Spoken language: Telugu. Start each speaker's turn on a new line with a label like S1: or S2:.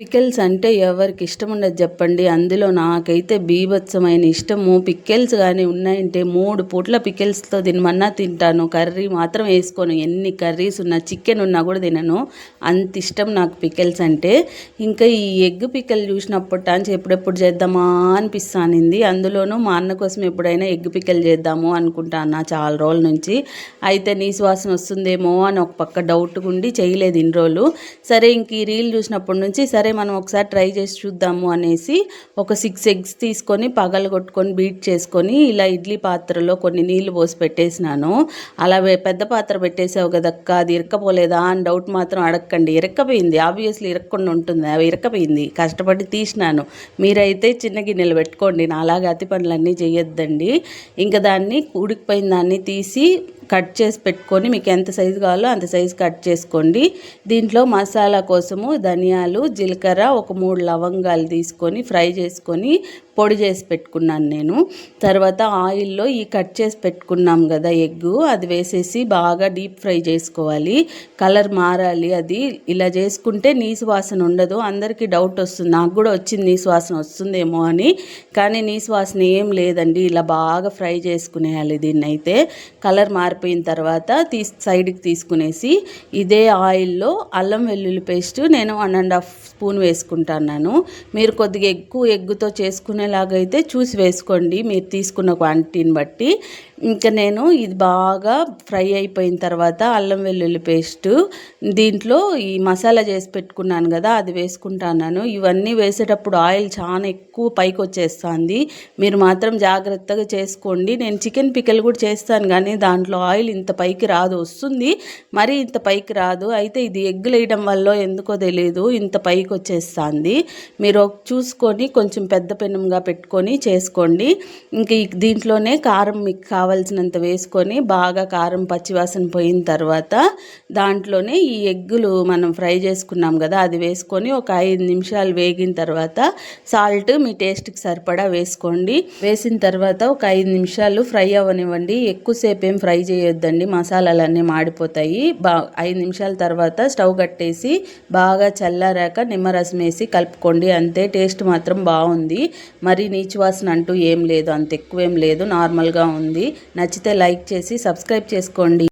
S1: పికిల్స్ అంటే ఎవరికి ఇష్టం ఉండదు చెప్పండి. అందులో నాకైతే బీభత్సమైన ఇష్టము. పికిల్స్ కానీ ఉన్నాయంటే 3 పూట్ల పికిల్స్తో తినమన్నా తింటాను. కర్రీ మాత్రం వేసుకోను. ఎన్ని కర్రీస్ ఉన్నా, చికెన్ ఉన్నా కూడా తినను. అంత ఇష్టం నాకు పికిల్స్ అంటే. ఇంకా ఈ ఎగ్ పికిల్ చూసినప్పటి ఎప్పుడెప్పుడు చేద్దామా అనిపిస్తానింది. అందులోనూ మా అన్న కోసం ఎప్పుడైనా ఎగ్ పికిల్ చేద్దాము అనుకుంటాను చాలా రోజుల నుంచి. అయితే నీసు వాసన వస్తుందేమో అని ఒక పక్క డౌట్గా ఉండి చేయలేదు ఇన్ని రోజులు. సరే ఇంక ఈ రీల్ చూసినప్పటి నుంచి సరే మనం ఒకసారి ట్రై చేసి చూద్దాము అనేసి ఒక 6 ఎగ్స్ తీసుకొని పగలగొట్టుకొని బీట్ చేసుకొని ఇలా ఇడ్లీ పాత్రలో కొన్ని నీళ్లు పోసి పెట్టేసినాను. అలా పెద్ద పాత్ర పెట్టేసావు కదక్క, అది ఇరక్కపోలేదా అని డౌట్ మాత్రం అడగకండి. ఇరక్కపోయింది, ఆబ్వియస్లీ ఇరక్కుండా ఉంటుంది. అవి ఇరక్కపోయింది, కష్టపడి తీసినాను. మీరైతే చిన్న గిన్నెలు పెట్టుకోండి, నాలాగా అతి పనులన్నీ చేయొద్దండి. ఇంకా దాన్ని ఉడికిపోయిన దాన్ని తీసి కట్ చేసి పెట్టుకొని మీకు ఎంత సైజు కావాలో అంత సైజు కట్ చేసుకోండి. దీంట్లో మసాలా కోసము ధనియాలు, జీలకర్ర, ఒక 3 లవంగాలు తీసుకొని ఫ్రై చేసుకొని పొడి చేసి పెట్టుకున్నాను నేను. తర్వాత ఆయిల్లో ఈ కట్ చేసి పెట్టుకున్నాం కదా ఎగ్గు, అది వేసేసి బాగా డీప్ ఫ్రై చేసుకోవాలి. కలర్ మారాలి. అది ఇలా చేసుకుంటే నీసు వాసన ఉండదు. అందరికీ డౌట్ వస్తుంది, నాకు కూడా వచ్చింది నీసు వాసన వస్తుందేమో అని. కానీ నీసు వాసన ఏం లేదండి. ఇలా బాగా ఫ్రై చేసుకునేయాలి. దీన్ని అయితే కలర్ మారిపోయిన తర్వాత సైడ్కి తీసుకునేసి ఇదే ఆయిల్లో అల్లం వెల్లుల్లి పేస్ట్ నేను 1.5 స్పూన్ వేసుకుంటున్నాను. మీరు కొద్దిగా ఎక్కువ ఎగ్గుతో చేసుకునేలాగైతే చూసి వేసుకోండి, మీరు తీసుకున్న క్వాంటిటీని బట్టి. ఇంకా నేను ఇది బాగా ఫ్రై అయిపోయిన తర్వాత అల్లం వెల్లుల్లి పేస్టు దీంట్లో ఈ మసాలా చేసి పెట్టుకున్నాను కదా అది వేసుకుంటున్నాను. ఇవన్నీ వేసేటప్పుడు ఆయిల్ చాలా ఎక్కువ పైకి వచ్చేస్తుంది, మీరు మాత్రం జాగ్రత్తగా చేసుకోండి. నేను చికెన్ పికిల్ కూడా చేస్తాను కానీ దాంట్లో ఆయిల్ ఇంత పైకి రాదు, వస్తుంది మరి ఇంత పైకి రాదు. అయితే ఇది ఎగ్గులు వేయడం వల్ల ఎందుకో తెలియదు ఇంత పైకి వచ్చేస్తుంది. మీరు చూసుకొని కొంచెం పెద్ద పెనంగా పెట్టుకొని చేసుకోండి. ఇంక దీంట్లోనే కారం మీకు కావాల్సినంత వేసుకొని బాగా కారం పచ్చివాసన పోయిన తర్వాత దాంట్లోనే ఈ ఎగ్గులు మనం ఫ్రై చేసుకున్నాం కదా అది వేసుకొని ఒక 5 నిమిషాలు వేగిన తర్వాత సాల్ట్ మీ టేస్ట్కి సరిపడా వేసుకోండి. వేసిన తర్వాత ఒక 5 నిమిషాలు ఫ్రై అవ్వనివ్వండి. ఎక్కువసేపు ఏం ఫ్రై చేయొద్దండి, మసాలాలన్నీ మాడిపోతాయి. 5 నిమిషాల తర్వాత స్టవ్ కట్టేసి బాగా చల్లారాక నిమ్మరసం వేసి కలుపుకోండి. అంతే, టేస్ట్ మాత్రం బాగుంది. మరి నీచు వాసన అంటూ ఏం లేదు, అంత ఎక్కువేం లేదు, నార్మల్గా ఉంది. నచ్చితే లైక్ చేసి సబ్స్క్రైబ్ చేసుకోండి.